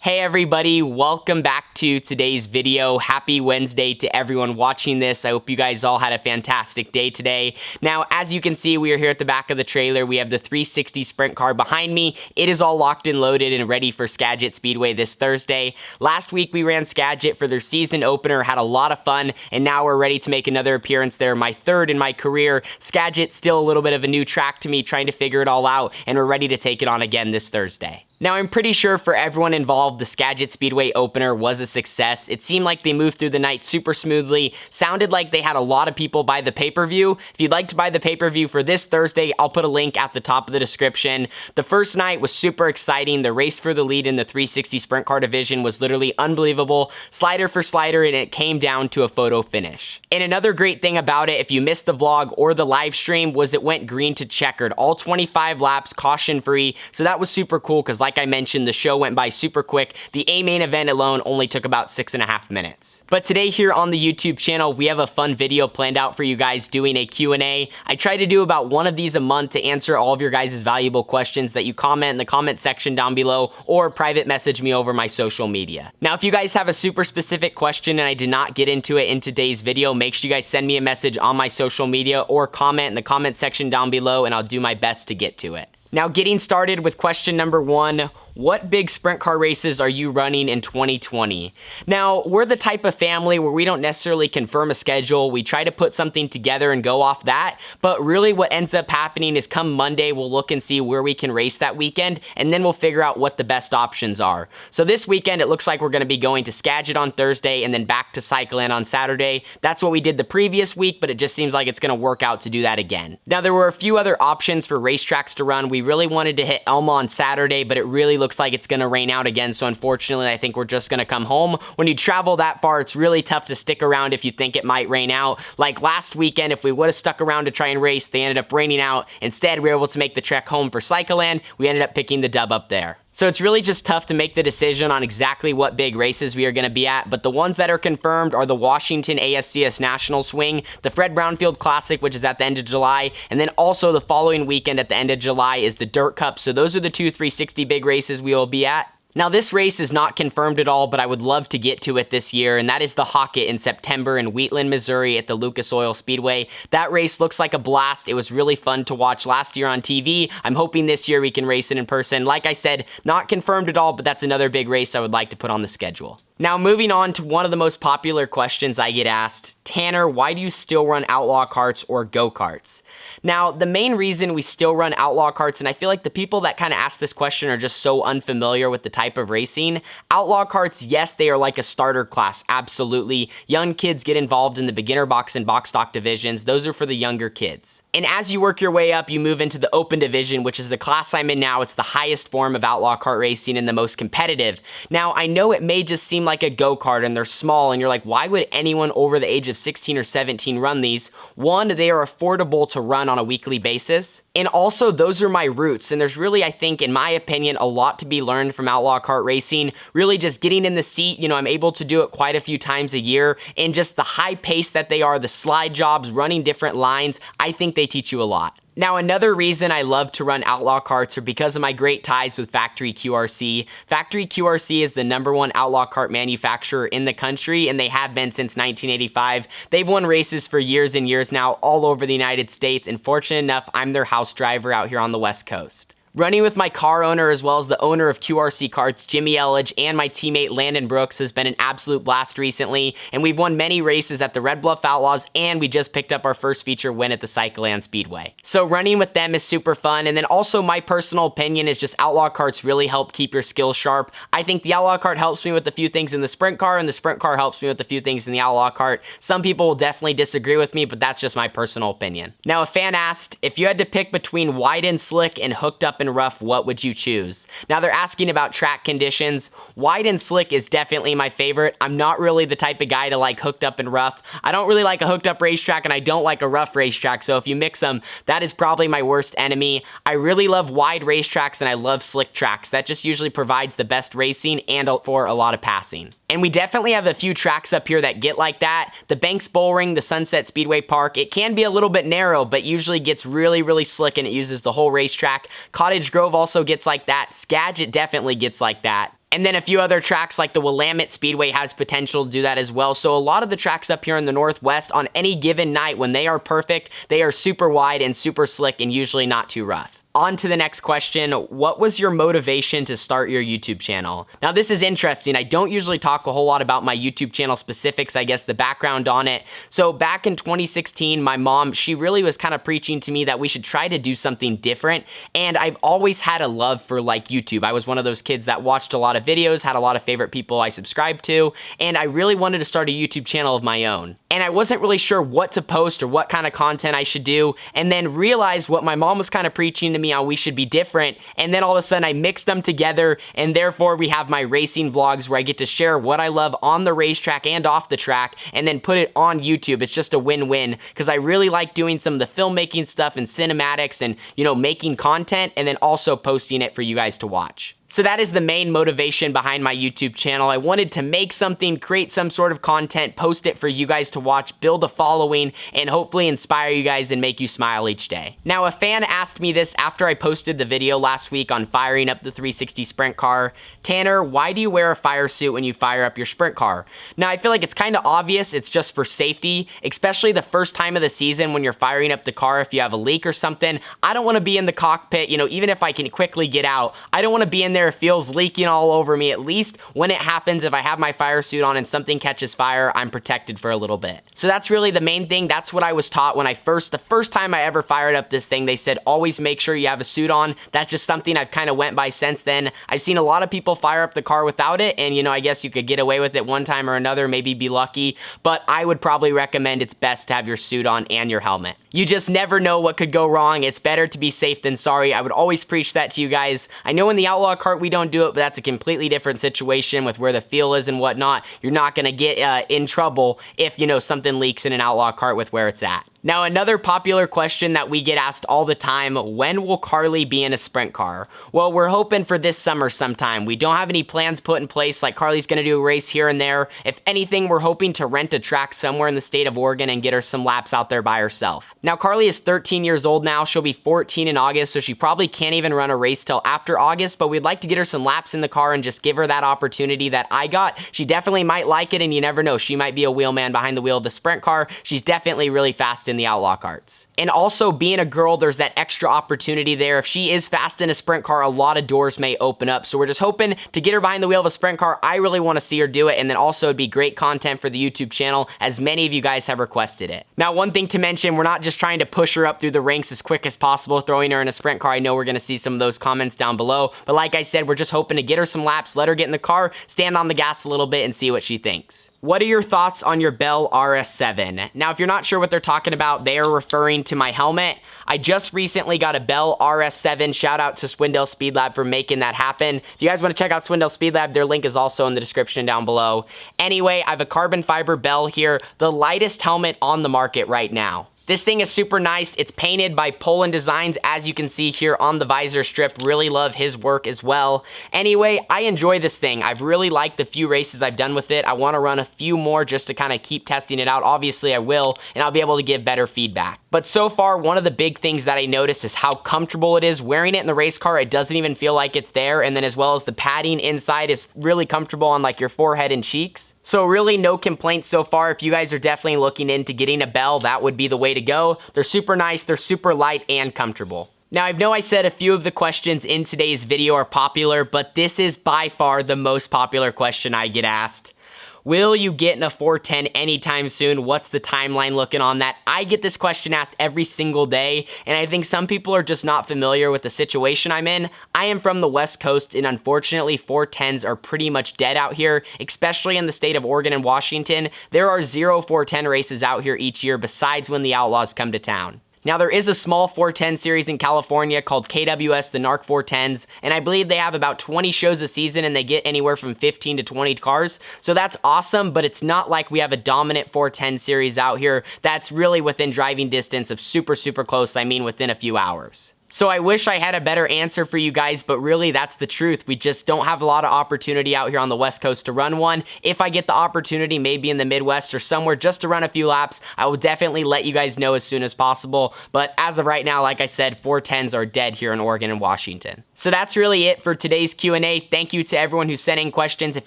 Hey everybody, welcome back to today's video. Happy Wednesday to everyone watching this. I hope you guys all had a fantastic day today. Now, as you can see, we are here at the back of the trailer. We have the 360 sprint car behind me. It is all locked and loaded and ready for Skagit Speedway this Thursday. Last week we ran Skagit for their season opener, had a lot of fun, and now we're ready to make another appearance there. My third in my career. Skagit's still a little bit of a new track to me, trying to figure it all out, and we're ready to take it on again this Thursday. Now, I'm pretty sure for everyone involved, the Skagit Speedway opener was a success. It seemed like they moved through the night super smoothly, sounded like they had a lot of people buy the pay-per-view. If you'd like to buy the pay-per-view for this Thursday, I'll put a link at the top of the description. The first night was super exciting. The race for the lead in the 360 sprint car division was literally unbelievable, slider for slider, and it came down to a photo finish. And another great thing about it, if you missed the vlog or the live stream, was it went green to checkered. All 25 laps, caution-free, so that was super cool because like I mentioned, the show went by super quick. The A main event alone only took about 6.5 minutes. But today here on the YouTube channel, we have a fun video planned out for you guys doing a Q&A. I try to do about one of these a month to answer all of your guys' valuable questions that you comment in the comment section down below or private message me over my social media. Now, if you guys have a super specific question and I did not get into it in today's video, make sure you guys send me a message on my social media or comment in the comment section down below and I'll do my best to get to it. Now, getting started with question number 1, what big sprint car races are you running in 2020? Now, we're the type of family where we don't necessarily confirm a schedule. We try to put something together and go off that, but really what ends up happening is come Monday, we'll look and see where we can race that weekend, and then we'll figure out what the best options are. So this weekend, it looks like we're going to be going to Skagit on Thursday and then back to Cycleland on Saturday. That's what we did the previous week, but it just seems like it's going to work out to do that again. Now, there were a few other options for racetracks to run. We really wanted to hit Elma on Saturday, but it really looks like it's going to rain out again, so unfortunately I think we're just going to come home. When you travel that far, it's really tough to stick around if you think it might rain out. Like last weekend, if we would have stuck around to try and race, they ended up raining out. Instead, we were able to make the trek home for Cycleland. We ended up picking the dub up there. So it's really just tough to make the decision on exactly what big races we are going to be at, but the ones that are confirmed are the Washington ASCS National Swing, the Fred Brownfield Classic, which is at the end of July, and then also the following weekend at the end of July is the Dirt Cup. So those are the two 360 big races we will be at. Now, this race is not confirmed at all, but I would love to get to it this year, and that is the Hocket in September in Wheatland, Missouri at the Lucas Oil Speedway. That race looks like a blast. It was really fun to watch last year on TV. I'm hoping this year we can race it in person. Like I said, not confirmed at all, but that's another big race I would like to put on the schedule. Now, moving on to one of the most popular questions I get asked, Tanner, why do you still run Outlaw Karts or go-karts? Now, the main reason we still run Outlaw Karts, and I feel like the people that kind of ask this question are just so unfamiliar with the type of racing. Outlaw Karts, yes, they are like a starter class, absolutely. Young kids get involved in the beginner box and box stock divisions. Those are for the younger kids. And as you work your way up, you move into the open division, which is the class I'm in now. It's the highest form of outlaw kart racing and the most competitive. Now, I know it may just seem like a go-kart and they're small and you're like, why would anyone over the age of 16 or 17 run these? One, they are affordable to run on a weekly basis. And also, those are my roots. And there's really, I think, in my opinion, a lot to be learned from outlaw kart racing. Really just getting in the seat, you know, I'm able to do it quite a few times a year. And just the high pace that they are, the slide jobs, running different lines, I think they teach you a lot. Now, another reason I love to run Outlaw Karts are because of my great ties with Factory QRC. Factory QRC is the #1 outlaw kart manufacturer in the country, and they have been since 1985. They've won races for years and years now all over the United States, and fortunate enough, I'm their house driver out here on the West Coast. Running with my car owner as well as the owner of QRC Karts, Jimmy Elledge, and my teammate Landon Brooks has been an absolute blast recently, and we've won many races at the Red Bluff Outlaws, and we just picked up our first feature win at the Cycleland Speedway. So running with them is super fun, and then also my personal opinion is just outlaw karts really help keep your skills sharp. I think the outlaw kart helps me with a few things in the sprint car, and the sprint car helps me with a few things in the outlaw kart. Some people will definitely disagree with me, but that's just my personal opinion. Now, a fan asked, if you had to pick between wide and slick and hooked up and rough, what would you choose? Now, they're asking about track conditions. Wide and slick is definitely my favorite. I'm not really the type of guy to like hooked up and rough. I don't really like a hooked up racetrack, and I don't like a rough racetrack, so if you mix them, that is probably my worst enemy. I really love wide racetracks and I love slick tracks. That just usually provides the best racing and for a lot of passing. And we definitely have a few tracks up here that get like that. The Banks Bullring, the Sunset Speedway Park, it can be a little bit narrow, but usually gets really, really slick and it uses the whole racetrack. Cottage Grove also gets like that. Skagit definitely gets like that. And then a few other tracks like the Willamette Speedway has potential to do that as well. So a lot of the tracks up here in the Northwest on any given night, when they are perfect, they are super wide and super slick and usually not too rough. On to the next question. What was your motivation to start your YouTube channel? Now this is interesting. I don't usually talk a whole lot about my YouTube channel specifics, I guess the background on it. So back in 2016, my mom, she really was kind of preaching to me that we should try to do something different. And I've always had a love for like YouTube. I was one of those kids that watched a lot of videos, had a lot of favorite people I subscribed to, and I really wanted to start a YouTube channel of my own. And I wasn't really sure what to post or what kind of content I should do, and then realized what my mom was kind of preaching to me how we should be different, and then all of a sudden I mixed them together, and therefore we have my racing vlogs where I get to share what I love on the racetrack and off the track, and then put it on YouTube. It's just a win-win, because I really like doing some of the filmmaking stuff and cinematics and, you know, making content, and then also posting it for you guys to watch. So that is the main motivation behind my YouTube channel. I wanted to make something, create some sort of content, post it for you guys to watch, build a following, and hopefully inspire you guys and make you smile each day. Now, a fan asked me this after I posted the video last week on firing up the 360 sprint car. Tanner, why do you wear a fire suit when you fire up your sprint car? Now, I feel like it's kind of obvious. It's just for safety, especially the first time of the season when you're firing up the car. If you have a leak or something, I don't want to be in the cockpit, you know, even if I can quickly get out. I don't want to be in there. It feels leaking all over me. At least when it happens, if I have my fire suit on and something catches fire, I'm protected for a little bit. So that's really the main thing. That's what I was taught when the first time I ever fired up this thing. They said always make sure you have a suit on. That's just something I've kind of went by since then. I've seen a lot of people fire up the car without it, and you know, I guess you could get away with it one time or another, maybe be lucky, but I would probably recommend it's best to have your suit on and your helmet. You just never know what could go wrong. It's better to be safe than sorry. I would always preach that to you guys. I know in the Outlaw cart we don't do it, but that's a completely different situation with where the fuel is and whatnot. You're not gonna get in trouble if, you know, something leaks in an Outlaw cart with where it's at. Now, another popular question that we get asked all the time, when will Carly be in a sprint car? Well, we're hoping for this summer sometime. We don't have any plans put in place, like Carly's gonna do a race here and there. If anything, we're hoping to rent a track somewhere in the state of Oregon and get her some laps out there by herself. Now, Carly is 13 years old now. She'll be 14 in August, so she probably can't even run a race till after August, but we'd like to get her some laps in the car and just give her that opportunity that I got. She definitely might like it, and you never know. She might be a wheelman behind the wheel of the sprint car. She's definitely really fast in the Outlaw carts. And also, being a girl, there's that extra opportunity there. If she is fast in a sprint car, a lot of doors may open up. So we're just hoping to get her behind the wheel of a sprint car. I really want to see her do it, and then also it'd be great content for the YouTube channel, as many of you guys have requested it. Now, one thing to mention, we're not just trying to push her up through the ranks as quick as possible, throwing her in a sprint car. I know we're going to see some of those comments down below, but like I said, we're just hoping to get her some laps, let her get in the car, stand on the gas a little bit, and see what she thinks. What are your thoughts on your Bell RS7? Now, if you're not sure what they're talking about, they are referring to my helmet. I just recently got a Bell RS7. Shout out to Swindell Speed Lab for making that happen. If you guys want to check out Swindell Speed Lab, their link is also in the description down below. Anyway, I have a carbon fiber Bell here, the lightest helmet on the market right now. This thing is super nice. It's painted by Poland Designs, as you can see here on the visor strip. Really love his work as well. Anyway, I enjoy this thing. I've really liked the few races I've done with it. I want to run a few more just to kind of keep testing it out. Obviously, I will, and I'll be able to give better feedback. But so far, one of the big things that I noticed is how comfortable it is. Wearing it in the race car, it doesn't even feel like it's there. And then as well as the padding inside is really comfortable on like your forehead and cheeks. So really no complaints so far. If you guys are definitely looking into getting a Bell, that would be the way to go. They're super nice, they're super light and comfortable. Now, I know I said a few of the questions in today's video are popular, but this is by far the most popular question I get asked. Will you get in a 410 anytime soon? What's the timeline looking on that? I get this question asked every single day, and I think some people are just not familiar with the situation I'm in. I am from the West Coast, and unfortunately, 410s are pretty much dead out here, especially in the state of Oregon and Washington. There are 0 410 races out here each year besides when the Outlaws come to town. Now, there is a small 410 series in California called KWS, the NARC 410s, and I believe they have about 20 shows a season and they get anywhere from 15 to 20 cars. So that's awesome, but it's not like we have a dominant 410 series out here that's really within driving distance of super, super close, I mean within a few hours. So I wish I had a better answer for you guys, but really that's the truth. We just don't have a lot of opportunity out here on the West Coast to run one. If I get the opportunity, maybe in the Midwest or somewhere just to run a few laps, I will definitely let you guys know as soon as possible. But as of right now, like I said, 410s are dead here in Oregon and Washington. So that's really it for today's Q&A. Thank you to everyone who sent in questions. If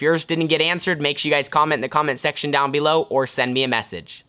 yours didn't get answered, make sure you guys comment in the comment section down below or send me a message.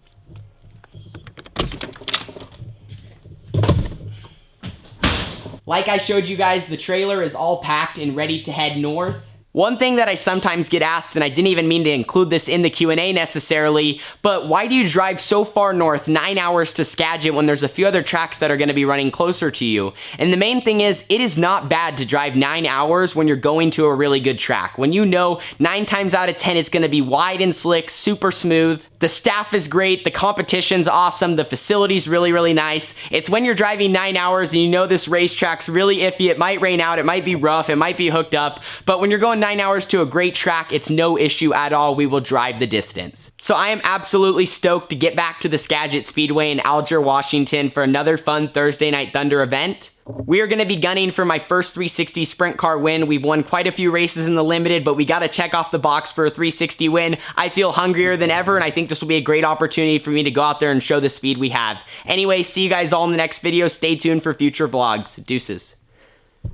Like I showed you guys, the trailer is all packed and ready to head north. One thing that I sometimes get asked, and I didn't even mean to include this in the Q&A necessarily, but why do you drive so far north, 9 hours to Skagit, when there's a few other tracks that are going to be running closer to you? And the main thing is, it is not bad to drive 9 hours when you're going to a really good track. When you know 9 times out of 10 it's going to be wide and slick, super smooth. The staff is great, the competition's awesome, the facility's really, really nice. It's when you're driving 9 hours and you know this racetrack's really iffy, it might rain out, it might be rough, it might be hooked up, but when you're going 9 hours to a great track, it's no issue at all. We will drive the distance. So I am absolutely stoked to get back to the Skagit Speedway in Alger, Washington for another fun Thursday Night Thunder event. We are going to be gunning for my first 360 sprint car win. We've won quite a few races in the limited, but we got to check off the box for a 360 win. I feel hungrier than ever, and I think this will be a great opportunity for me to go out there and show the speed we have. Anyway, see you guys all in the next video. Stay tuned for future vlogs. Deuces.